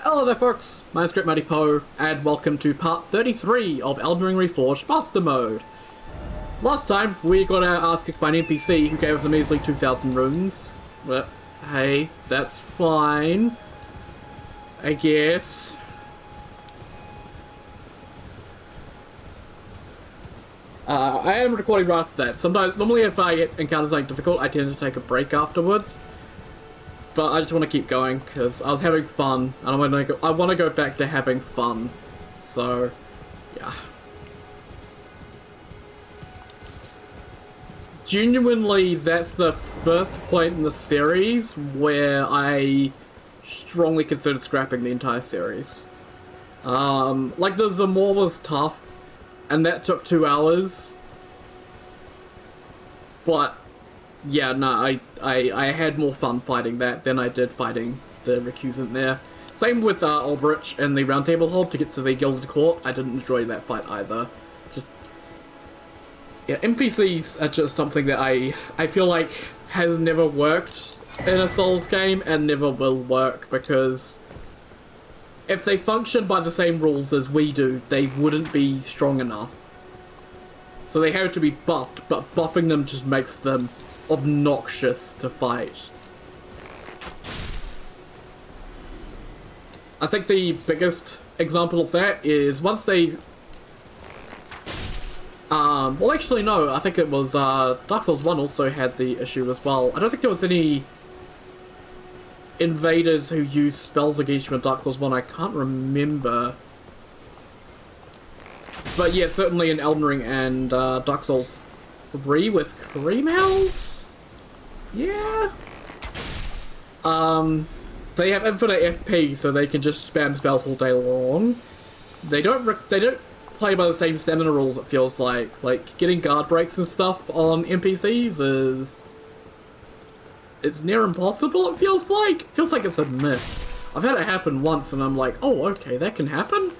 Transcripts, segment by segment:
Hello there folks, my name's Great Mighty Poe, and welcome to part 33 of Elden Ring Reforged Master Mode. Last time, we got our ass kicked by an NPC who gave us a measly 2,000 runes. But, hey, that's fine. I guess. I am recording right after that. Normally if I encounter something difficult, I tend to take a break afterwards. But I just want to keep going because I was having fun, and I want to go back to having fun. So, yeah. Genuinely, that's the first point in the series where I strongly considered scrapping the entire series. Like the Zamor was tough, and that took 2 hours. But yeah, no, I had more fun fighting that than I did fighting the recusant there. Same with Ulbrich and the Round Table Hold to get to the Gilded Court. I didn't enjoy that fight either. Just, yeah, NPCs are just something that I feel like has never worked in a Souls game and never will work, because if they function by the same rules as we do, they wouldn't be strong enough. So they have to be buffed, but buffing them just makes them obnoxious to fight. I think the biggest example of that is once they... well, actually, no, I think it was Dark Souls 1 also had the issue as well. I don't think there was any invaders who used spells against you in Dark Souls 1. I can't remember. But yeah, certainly in Elden Ring and Dark Souls 3 with Cream Elves? Yeah. They have infinite FP, so they can just spam spells all day long. They don't play by the same stamina rules, it feels like. Like, getting guard breaks and stuff on NPCs is... it's near impossible, it feels like. It feels like it's a myth. I've had it happen once, and I'm like, oh, okay, that can happen?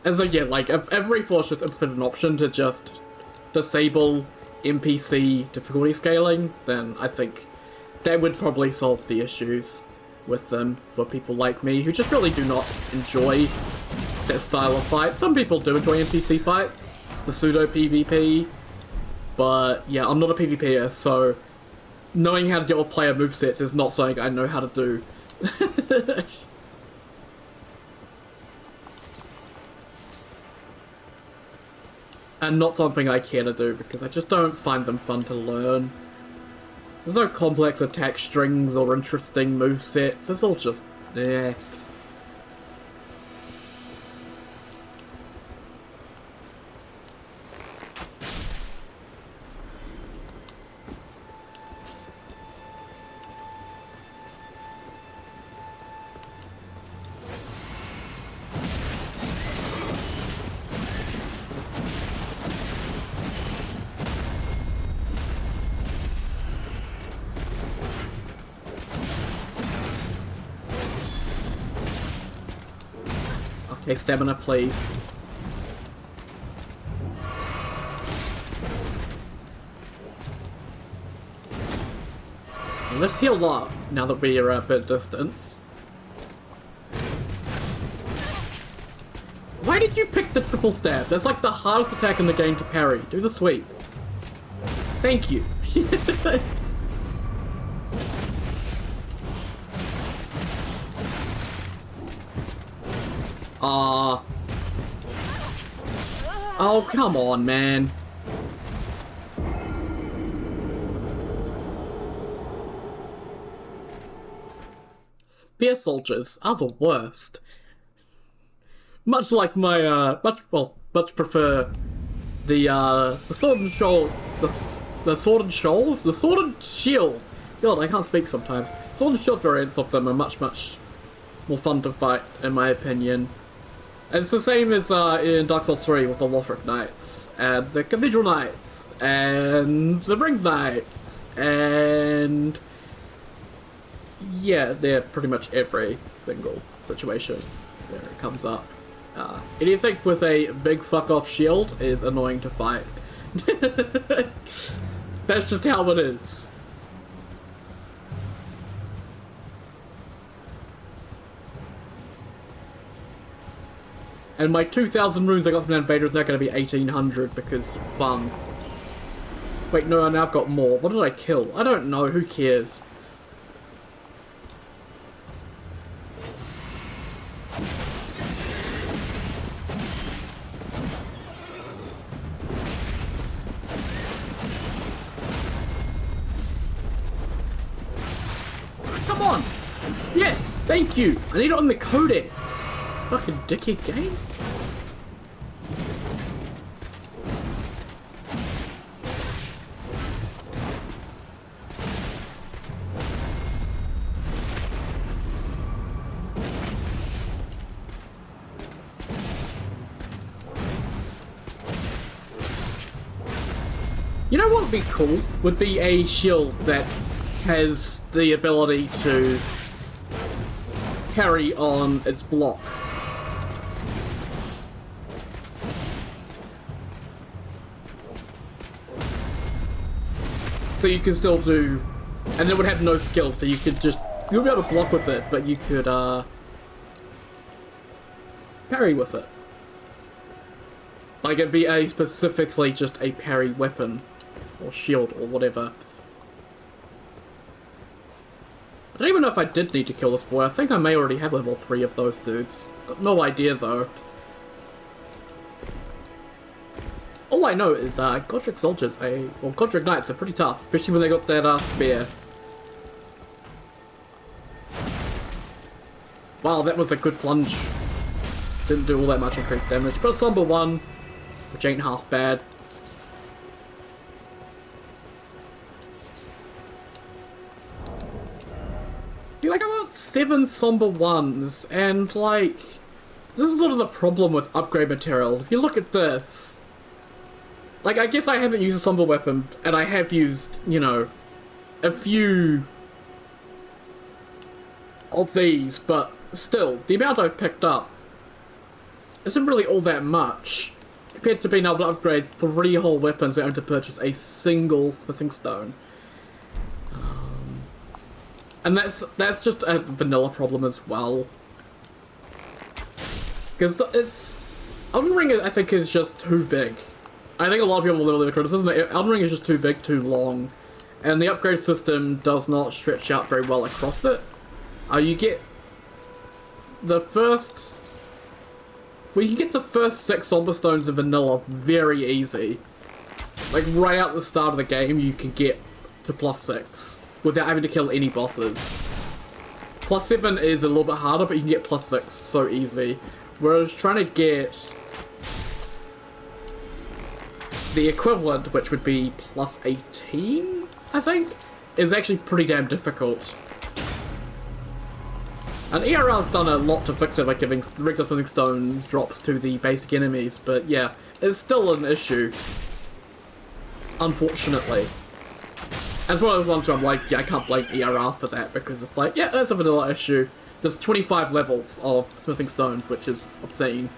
And so yeah, like, if every force just implemented an option to just disable NPC difficulty scaling, then I think that would probably solve the issues with them for people like me, who just really do not enjoy that style of fight. Some people do enjoy NPC fights, the pseudo PvP, but yeah, I'm not a PvPer, so knowing how to deal with player movesets is not something I know how to do. And not something I care to do, because I just don't find them fun to learn. There's no complex attack strings or interesting movesets, it's all just... eh. Okay, stamina, please. Let's heal up now that we are at a bit distance. Why did you pick the triple stab? That's like the hardest attack in the game to parry. Do the sweep. Thank you. Oh, come on, man. Spear soldiers are the worst. Much like my, much prefer the sword and shoal, the sword and shoal? The sword and shield. God, I can't speak sometimes. Sword and shield variants of them are much more fun to fight, in my opinion. And it's the same as in Dark Souls 3 with the Lothric Knights, and the Cathedral Knights, and the Ring Knights, and... yeah, they're pretty much every single situation where it comes up. Anything with a big fuck-off shield is annoying to fight. That's just how it is. And my 2,000 runes I got from the invader is now going to be 1,800 because fun. Wait, no, now I've got more. What did I kill? I don't know. Who cares? Come on! Yes! Thank you! I need it on the codex! Fucking dickhead game. You know what would be cool? Would be a shield that has the ability to carry on its block. So you can still do, and it would have no skill, so you could just, you'll be able to block with it, but you could parry with it. Like it'd be a specifically just a parry weapon, or shield, or whatever. I don't even know if I did need to kill this boy. I think I may already have level 3 of those dudes. Got no idea though. All I know is Godric soldiers, well, Godric knights are pretty tough, especially when they got that spear. Wow, that was a good plunge. Didn't do all that much increased damage, but a somber one, which ain't half bad. See, like, I got 7 somber ones, and like, this is sort of the problem with upgrade materials. If you look at this, like, I guess I haven't used a somber weapon, and I have used, you know, a few of these, but still, the amount I've picked up isn't really all that much compared to being able to upgrade 3 whole weapons without having to purchase a single smithing stone. And that's just a vanilla problem as well. Because it's... Elden Ring, I think, is just too big. I think a lot of people will literally criticism that Elden Ring is just too big, too long. And the upgrade system does not stretch out very well across it. You get the first... Well, you can get the first 6 Somber Stones in vanilla very easy. Like, right out the start of the game, you can get to +6 without having to kill any bosses. +7 is a little bit harder, but you can get +6 so easy. Whereas trying to get the equivalent, which would be +18, I think, is actually pretty damn difficult. And ERR's done a lot to fix it by giving regular smithing stone drops to the basic enemies, but yeah, it's still an issue. Unfortunately. And it's one of those ones where I'm like, yeah, I can't blame ERR for that, because it's like, yeah, that's a vanilla issue. There's 25 levels of smithing stones, which is obscene.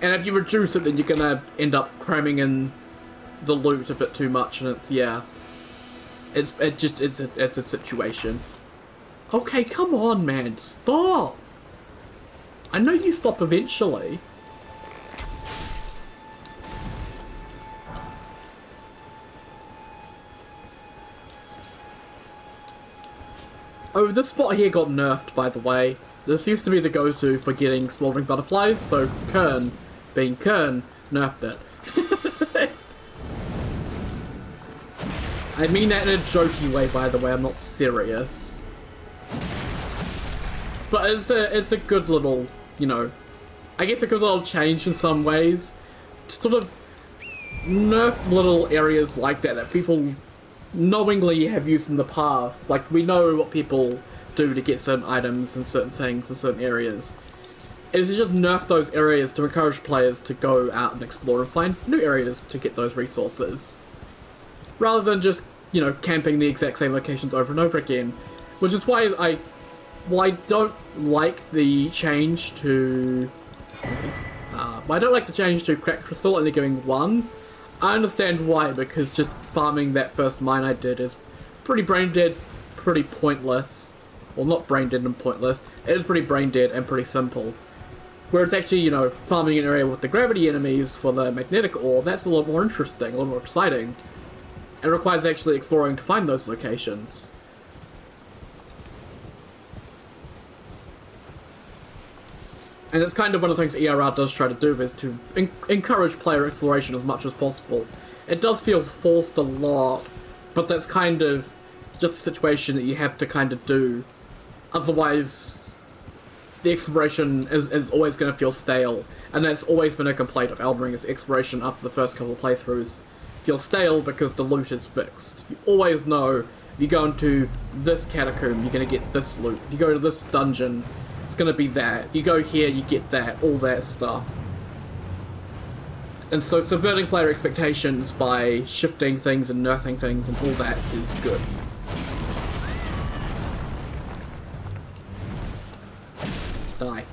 And if you reduce it, then you're gonna end up cramming in the loot a bit too much, and it's, yeah. It's a situation. Okay, come on, man, stop! I know you stop eventually. Oh, this spot here got nerfed, by the way. This used to be the go-to for getting smoldering butterflies, so Kern, being Kern, nerfed it. I mean that in a jokey way, by the way, I'm not serious. But it's a good little, you know, I guess a good little change in some ways. To sort of nerf little areas like that people knowingly have used in the past. Like, we know what people do to get certain items and certain things in certain areas. Is to just nerf those areas to encourage players to go out and explore and find new areas to get those resources. Rather than just, you know, camping the exact same locations over and over again. Which is why I don't like the change to... I don't like the change to Cracked Crystal only giving 1. I understand why, because just farming that first mine I did is pretty brain dead, pretty pointless. Well, not brain dead and pointless. It is pretty brain dead and pretty simple. Whereas actually, you know, farming an area with the gravity enemies for the magnetic ore, that's a lot more interesting, a lot more exciting. It requires actually exploring to find those locations. And it's kind of one of the things ERR does try to do, is to encourage player exploration as much as possible. It does feel forced a lot, but that's kind of just a situation that you have to kind of do. Otherwise, the exploration is always going to feel stale. And that's always been a complaint of Elden Ring, is exploration after the first couple of playthroughs feels stale because the loot is fixed. You always know, if you go into this catacomb, you're going to get this loot. If you go to this dungeon, it's going to be that. You go here, you get that, all that stuff. And so subverting player expectations by shifting things and nerfing things and all that is good. Die.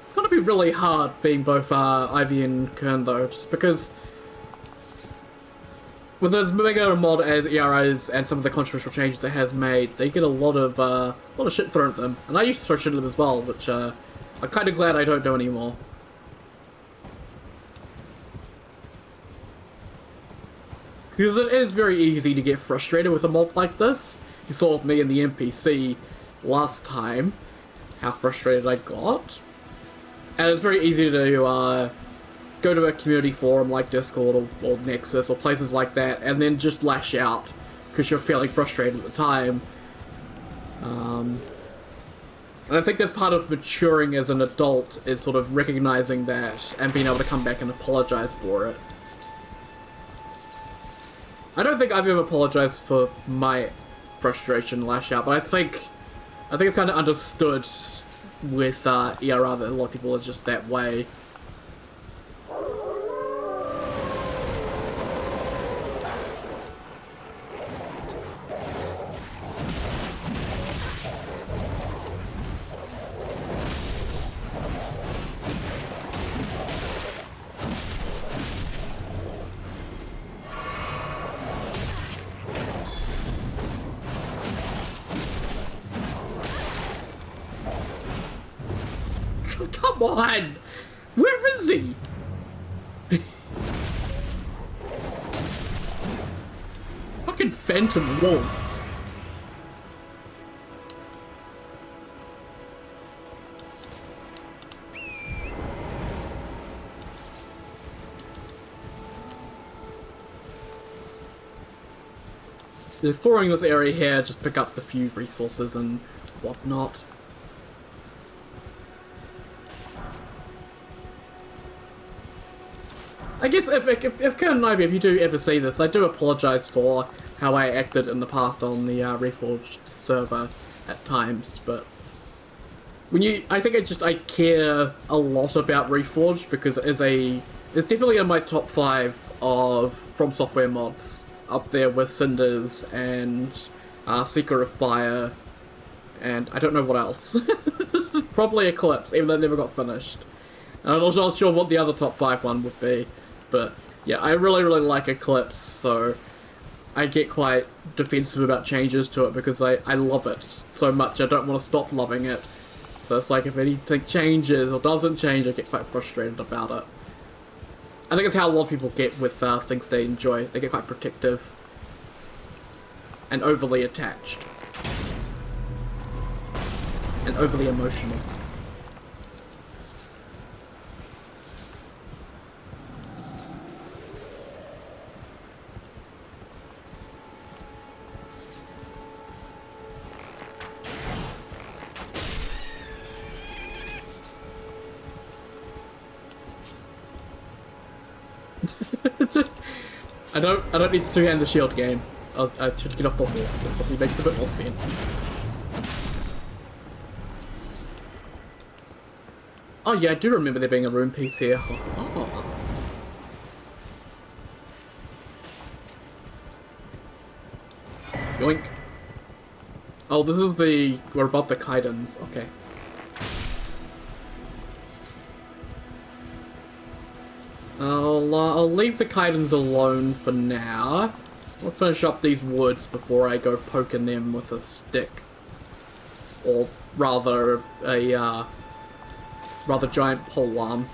It's gonna be really hard being both Ivy and Kern though, just because with as big a mod as ERA is and some of the controversial changes it has made, they get a lot of shit thrown at them. And I used to throw shit at them as well, which I'm kind of glad I don't do anymore. Because it is very easy to get frustrated with a mod like this. You saw with me and the NPC last time how frustrated I got. And it's very easy to go to a community forum like Discord or Nexus or places like that and then just lash out because you're feeling frustrated at the time. And I think that's part of maturing as an adult, is sort of recognizing that and being able to come back and apologize for it. I don't think I've ever apologized for my frustration lash out, but I think it's kind of understood with ERR that a lot of people are just that way. Come on! Where is he? Fucking Phantom Wolf. Exploring this area here, just pick up a few resources and whatnot. I guess if Kern and Ivy, if you do ever see this, I do apologise for how I acted in the past on the Reforged server at times, but I think I care a lot about Reforged because it's definitely in my top 5 of From Software mods, up there with Cinders and Seeker of Fire, and I don't know what else. Probably Eclipse, even though it never got finished. I'm not sure what the other top 5 one would be. But yeah, I really like Eclipse, so I get quite defensive about changes to it because I love it so much. I don't want to stop loving it. So it's like if anything changes or doesn't change, I get quite frustrated about it. I think it's how a lot of people get with things they enjoy. They get quite protective and overly attached and overly emotional. I don't need to two-hand the shield game. I should get off the horse. It probably makes a bit more sense. Oh yeah, I do remember there being a room piece here. Oh. Yoink. Oh, this is the... We're above the Kaidens. Okay. I'll leave the Kaidens alone for now. I'll finish up these woods before I go poking them with a stick. Or rather, a, rather giant polearm.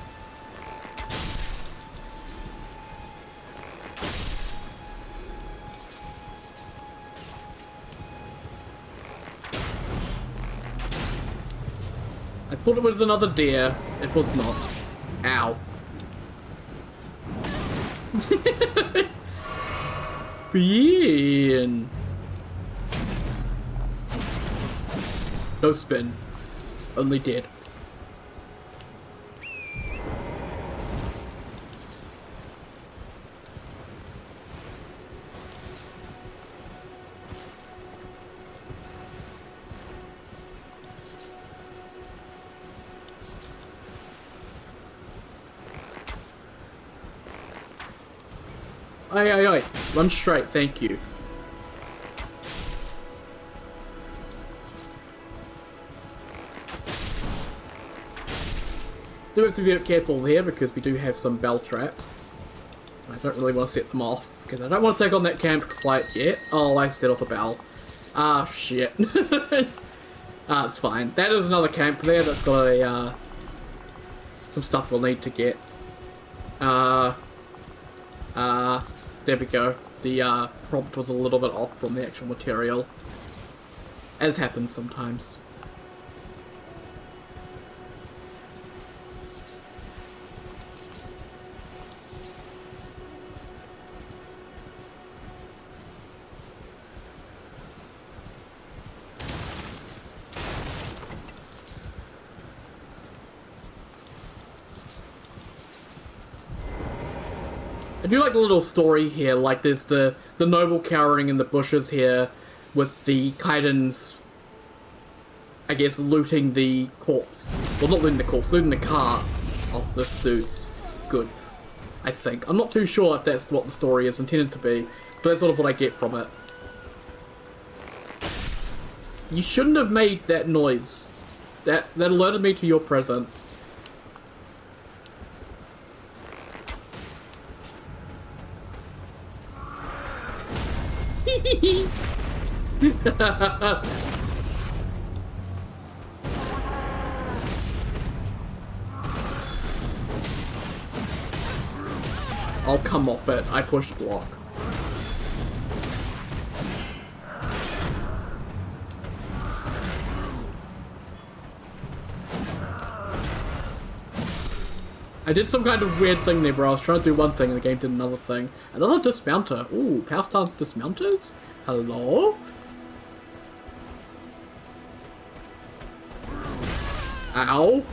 I thought it was another deer. It was not. Ow. Bien. No spin. Only dead. Aye, aye, aye. Run straight, thank you. Do have to be a bit careful here because we do have some bell traps. I don't really want to set them off because I don't want to take on that camp quite yet. Oh, I set off a bell. Ah, shit. Ah, it's fine. That is another camp there that's got a, some stuff we'll need to get. There we go. The, prompt was a little bit off from the actual material. As happens sometimes. I do like the little story here, like there's the noble cowering in the bushes here with the Kaidens, I guess, looting the corpse. Well, not looting the corpse, looting the car of this dude's goods, I think. I'm not too sure if that's what the story is intended to be, but that's sort of what I get from it. You shouldn't have made that noise. That alerted me to your presence. I'll come off it. I pushed block. I did some kind of weird thing there, bro. I was trying to do one thing and the game did another thing. Another dismounter. Ooh, Power Stance dismounters? Hello? Ow.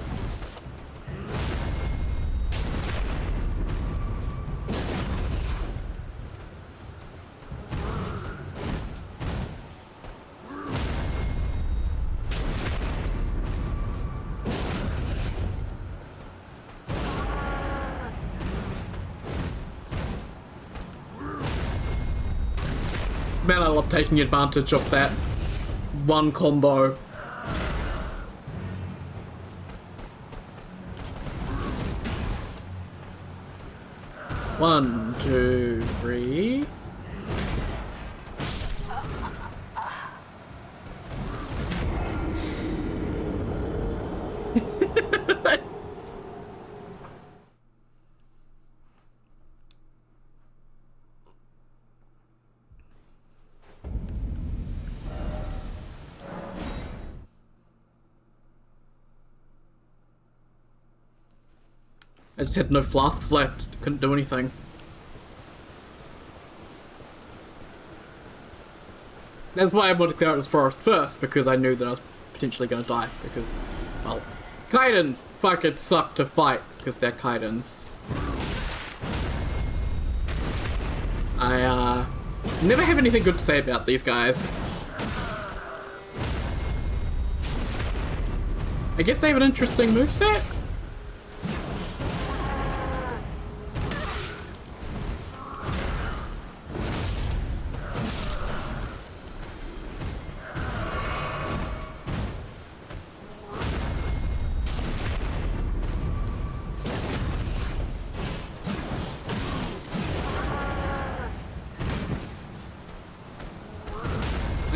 Man, I love taking advantage of that one combo. One, two, three. I just had no flasks left. Couldn't do anything. That's why I wanted to clear out this forest first, because I knew that I was potentially going to die. Because, well, Kaidens fucking suck to fight, because they're Kaidens. I, never have anything good to say about these guys. I guess they have an interesting moveset.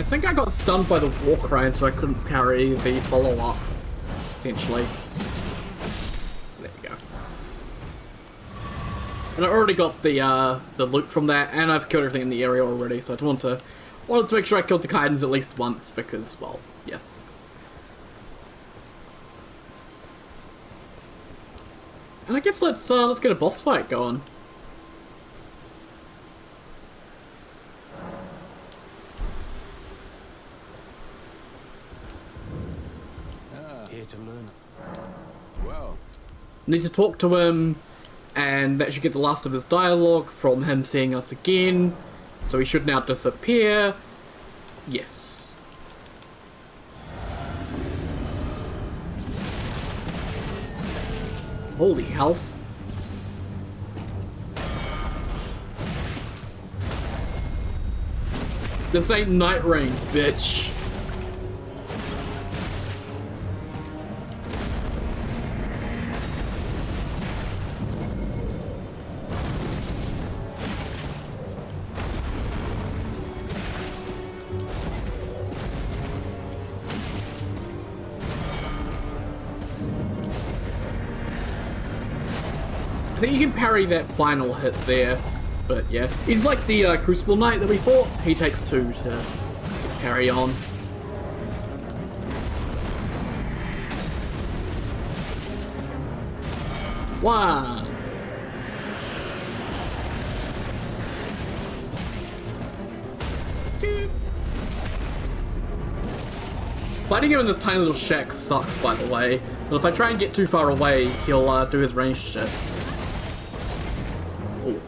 I think I got stunned by the war cry, so I couldn't parry the follow-up, eventually. There you go. And I already got the loot from that, and I've killed everything in the area already, so I wanted to make sure I killed the Kaidens at least once, because, well, yes. And I guess let's get a boss fight going. Here to learn. Well, Need to talk to him, and that should get the last of his dialogue from him seeing us again. So he should now disappear. Yes. Holy health. This ain't Night Rain, bitch. I think you can parry that final hit there, but yeah. He's like the Crucible Knight that we fought. He takes 2 to parry on. One. Two. Fighting him in this tiny little shack sucks, by the way. But if I try and get too far away, he'll do his ranged shit. Ooh.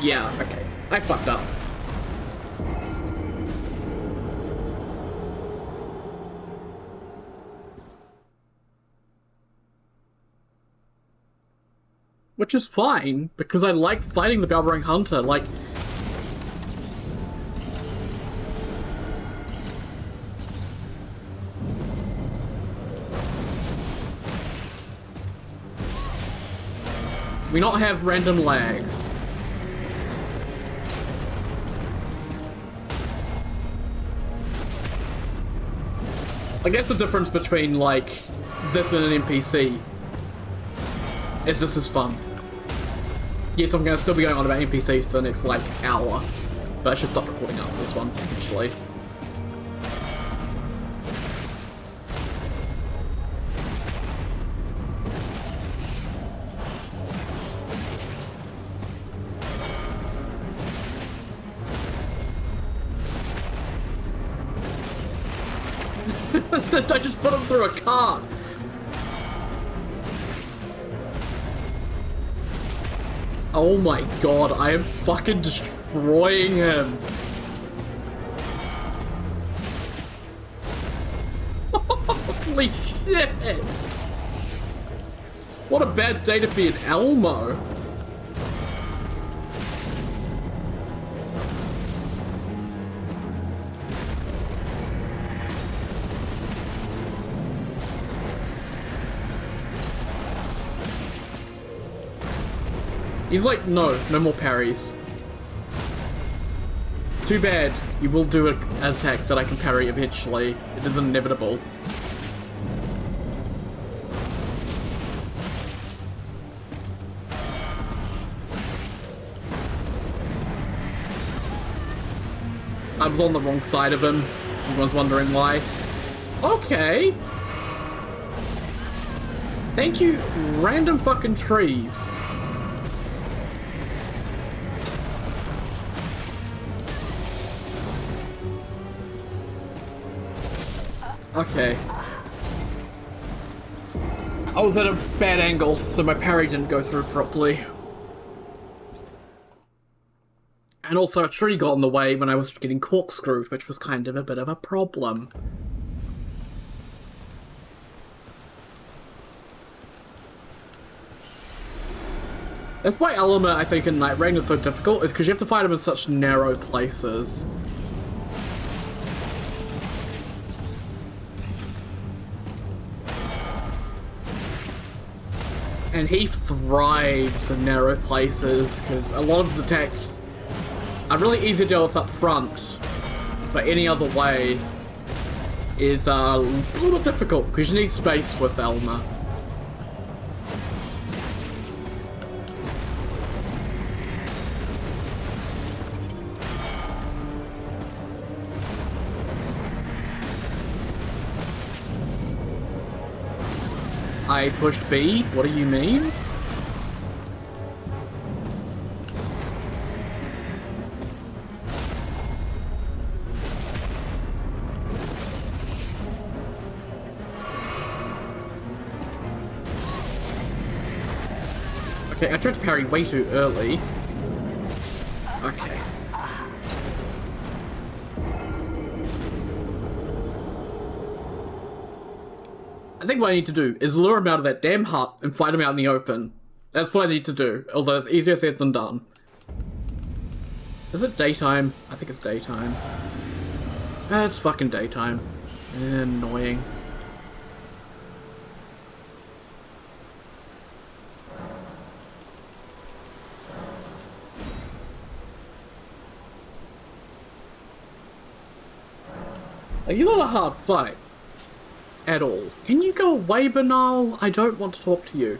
Yeah, okay. I fucked up. Which is fine, because I like fighting the Balrog Hunter, like... We not have random lag. I guess the difference between, like, this and an NPC is this is fun. Yes, I'm gonna still be going on about NPCs for the next, like, hour. But I should stop recording after this one, actually. I just put him through a cart. Oh my god, I am fucking destroying him. Holy shit. What a bad day to be an Elmo. He's like, no more parries. Too bad. You will do an attack that I can parry eventually. It is inevitable. I was on the wrong side of him. Everyone's wondering why. Okay. Thank you, random fucking trees. Okay. I was at a bad angle, so my parry didn't go through properly. And also a tree got in the way when I was getting corkscrewed, which was kind of a bit of a problem. That's why Element, I think, in Night Rain is so difficult, is because you have to fight him in such narrow places. And he thrives in narrow places, because a lot of his attacks are really easy to deal with up front, but any other way is a little bit difficult because you need space with Elma. I pushed B? What do you mean? Okay, I tried to parry way too early. Okay. I think what I need to do is lure him out of that damn hut and fight him out in the open. That's what I need to do, although it's easier said than done. Is it daytime? I think it's daytime. It's fucking daytime. Annoying. Like, you're not a hard fight. At all. Can you go away, Banal? I don't want to talk to you.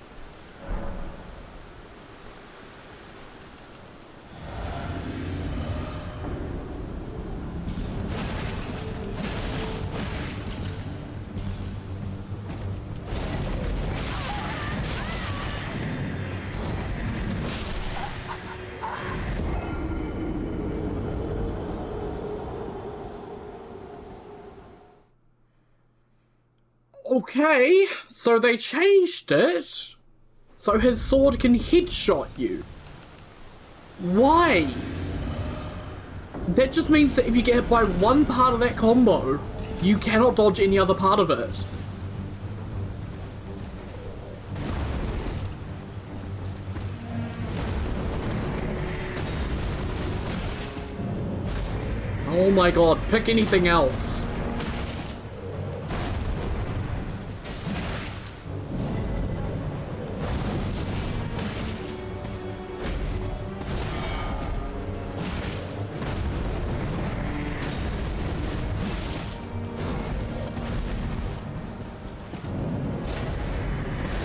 Okay, so they changed it, so his sword can headshot you. Why? That just means that if you get hit by one part of that combo, you cannot dodge any other part of it. Oh my god, pick anything else.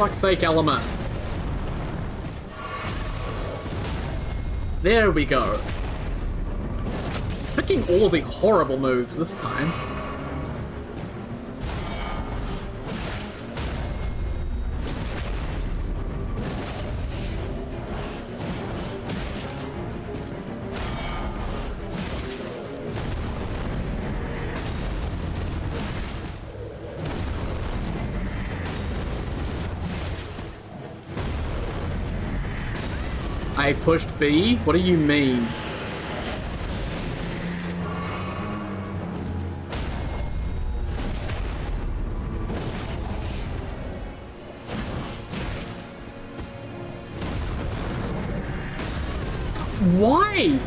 For fuck's sake, Element. There we go. It's picking all the horrible moves this time. I pushed B? What do you mean? Why?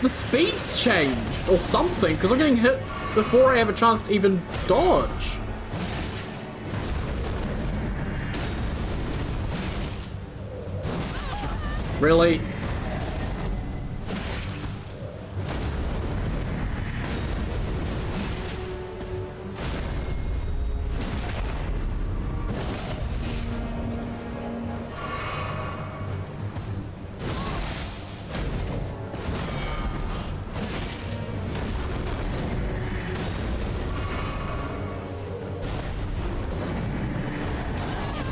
The speed's changed or something, because I'm getting hit before I have a chance to even dodge. Really?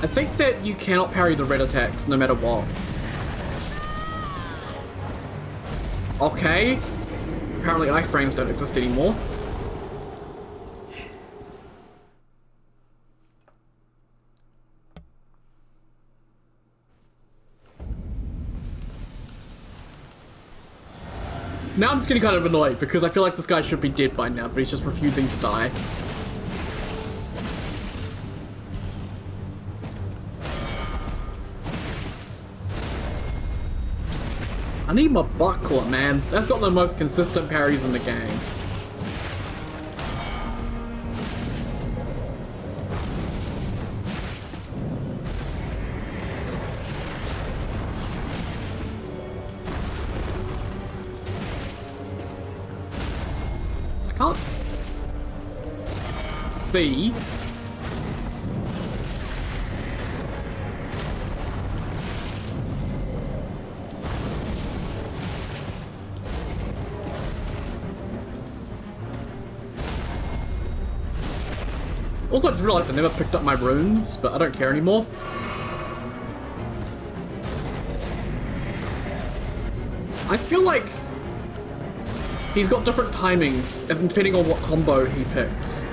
I think that you cannot parry the red attacks no matter what. Okay. Apparently iframes don't exist anymore. Now I'm just getting kind of annoyed because I feel like this guy should be dead by now, but he's just refusing to die. I need my buckler, man. That's got the most consistent parries in the game. Can't see. Also, I just realized I never picked up my runes, but I don't care anymore. I feel like he's got different timings, depending on what combo he picks.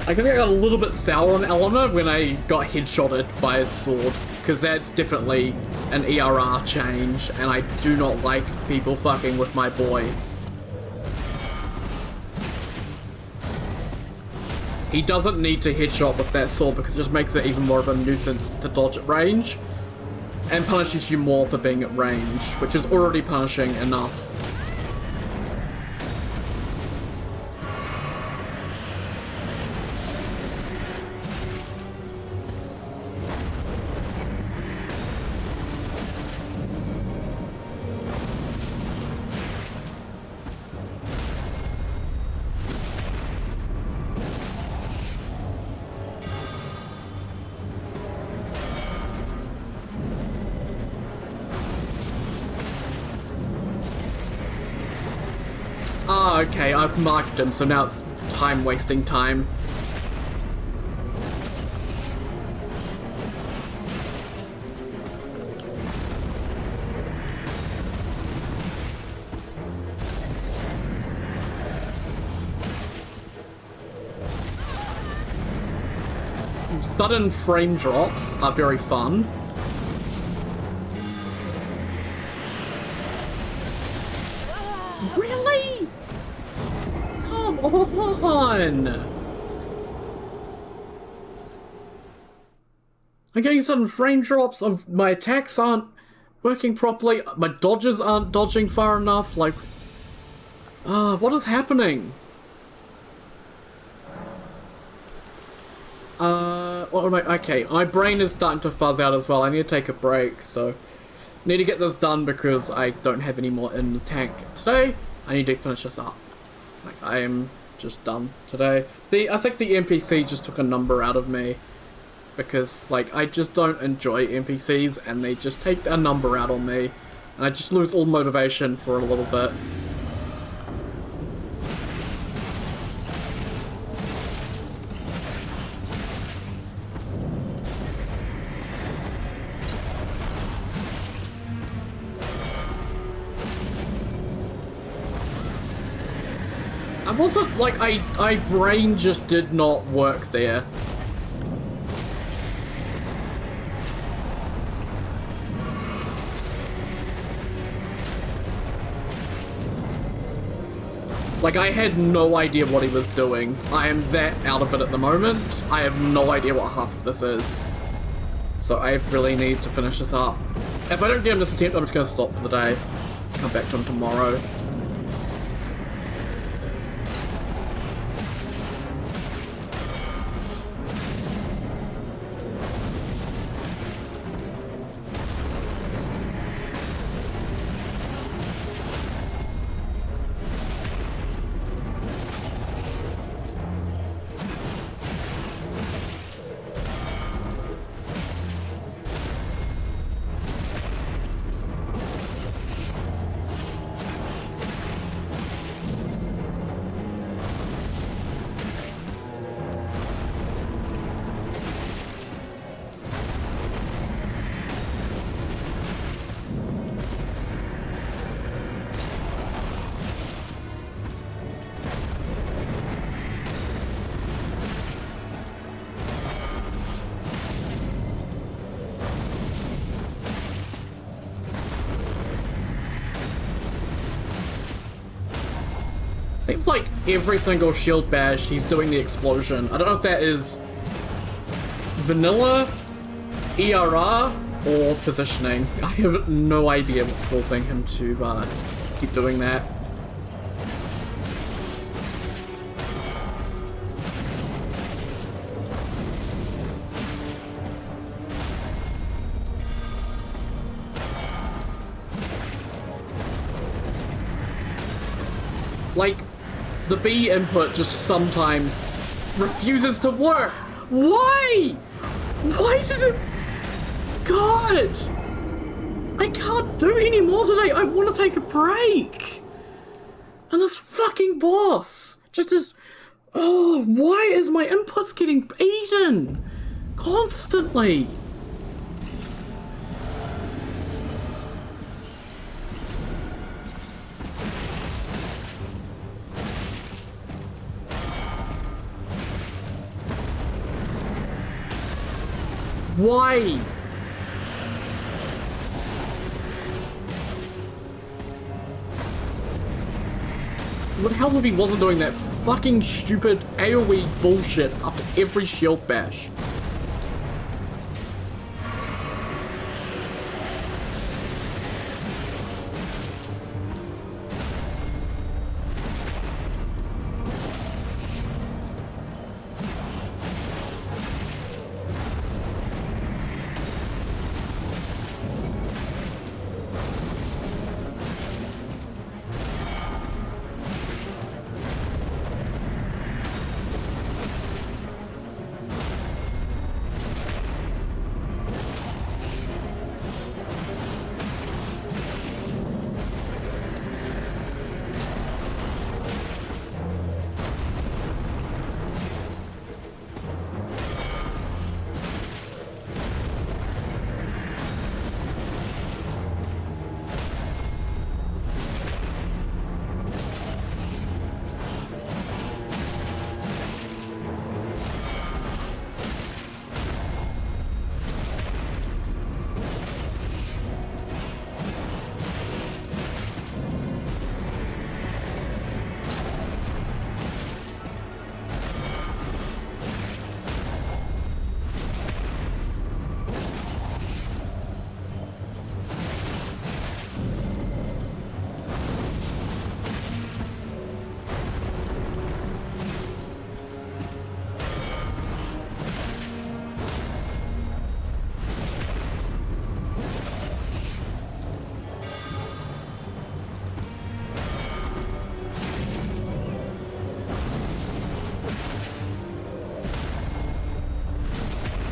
I think I got a little bit sour on Eleanor when I got headshotted by his sword, because that's definitely an ERR change, and I do not like people fucking with my boy. He doesn't need to headshot with that sword because it just makes it even more of a nuisance to dodge at range, and punishes you more for being at range, which is already punishing enough. Ah, okay, I've marked him, so now it's time wasting time. Sudden frame drops are very fun. Really? Come on! I'm getting sudden frame drops, my attacks aren't working properly, my dodges aren't dodging far enough, like... what is happening? What am I? Okay, my brain is starting to fuzz out as well. I need to take a break, so need to get this done because I don't have any more in the tank today. I need to finish this up. Like, I am just done today. I think the NPC just took a number out of me because, like, I just don't enjoy NPCs and they just take a number out on me and I just lose all motivation for a little bit. I wasn't, like, my brain just did not work there. Like, I had no idea what he was doing. I am that out of it at the moment. I have no idea what half of this is. So I really need to finish this up. If I don't get him this attempt, I'm just going to stop for the day. Come back to him tomorrow. Seems like every single shield bash, he's doing the explosion. I don't know if that is vanilla, ERR, or positioning. I have no idea what's causing him to keep doing that. Like, the B input just sometimes refuses to work. Why? Why did it... God! I can't do any more today. I want to take a break. And this fucking boss just is... Oh, why is my inputs getting eaten? Constantly. Why? What the hell if he wasn't doing that fucking stupid AoE bullshit after every shield bash?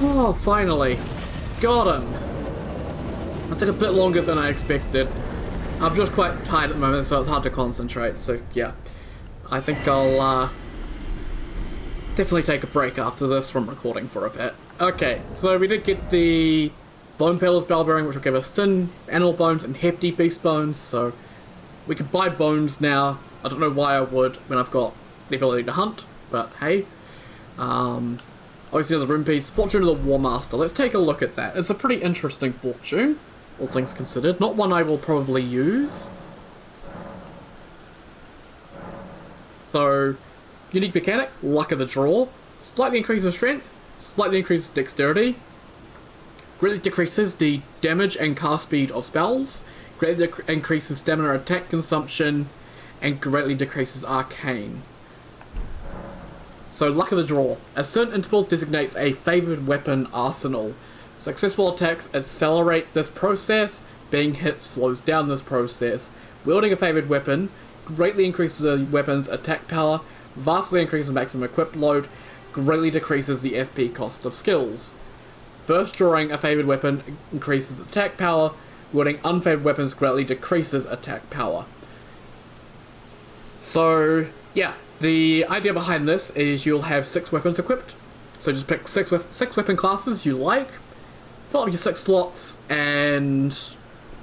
Oh, finally. Got him. That took a bit longer than I expected. I'm just quite tired at the moment, so it's hard to concentrate, so yeah. I think I'll definitely take a break after this from recording for a bit. Okay, so we did get the Bone Peddler's Bell Bearing, which will give us thin animal bones and hefty beast bones, so we can buy bones now. I don't know why I would when I've got the ability to hunt, but hey. Obviously another rune piece, Fortune of the War Master. Let's take a look at that. It's a pretty interesting fortune, all things considered. Not one I will probably use. So, unique mechanic, luck of the draw. Slightly increases strength, slightly increases dexterity. Greatly decreases the damage and cast speed of spells. Greatly increases stamina attack consumption. And greatly decreases arcane. So, luck of the draw. At certain intervals designates a favoured weapon arsenal. Successful attacks accelerate this process. Being hit slows down this process. Wielding a favoured weapon greatly increases the weapon's attack power, vastly increases maximum equip load, greatly decreases the FP cost of skills. First drawing a favoured weapon increases attack power. Wielding unfavoured weapons greatly decreases attack power. So, yeah. The idea behind this is you'll have 6 weapons equipped. So just pick six weapon classes you like, fill up your 6 slots, and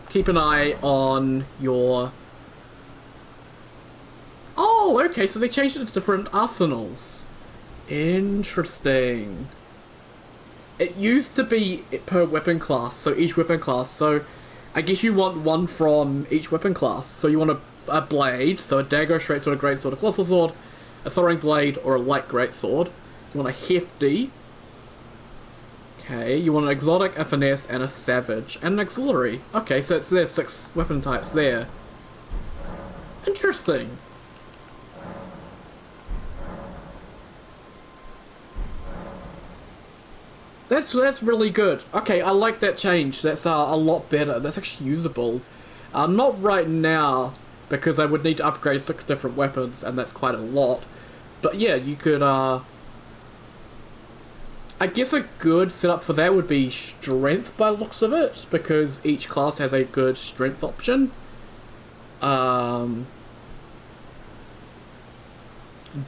keep an eye on your... Oh, okay, so they changed it to different arsenals. Interesting. It used to be per weapon class, so each weapon class. So I guess you want one from each weapon class. So you want to a blade, so a dagger, a straight sword, a great sword, a colossal sword, a throwing blade, or a light great sword. You want a hefty. Okay, you want an exotic, a finesse, and a savage, and an auxiliary. Okay, so it's there's 6 weapon types there. Interesting. That's really good. Okay, I like that change. That's a lot better. That's actually usable. Not right now, because I would need to upgrade 6 different weapons, and that's quite a lot. But yeah, you could, I guess a good setup for that would be strength by the looks of it, because each class has a good strength option.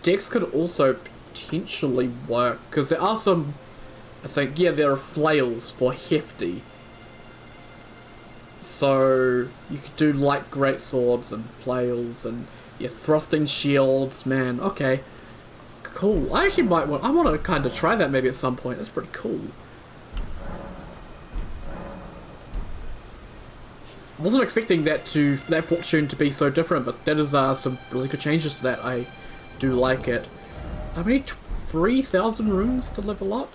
Dex could also potentially work, because there are some, I think, yeah, there are flails for hefty. So you could do light great swords and flails and yeah, thrusting shields, man. Okay, cool. I actually I want to kind of try that maybe at some point. That's pretty cool. I wasn't expecting that fortune to be so different, but that is some really good changes to that. I do like it. How many 3,000 runes to level up?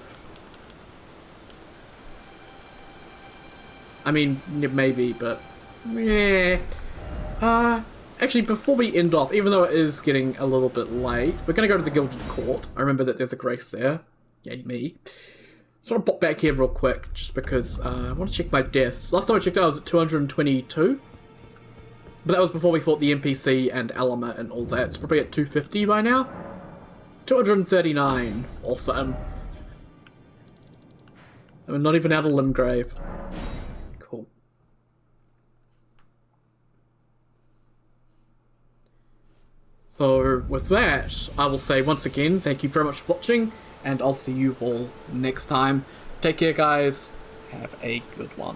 I mean, maybe, but yeah. Actually, before we end off, even though it is getting a little bit late, we're gonna go to the Gilded Court. I remember that there's a grace there. Yay me. Just want to pop back here real quick, just because I want to check my deaths. Last time I checked out, I was at 222. But that was before we fought the NPC and Alama and all that. It's probably at 250 by now. 239. Awesome. I'm not even out of Limgrave. Cool. So with that, I will say once again, thank you very much for watching, and I'll see you all next time. Take care, guys. Have a good one.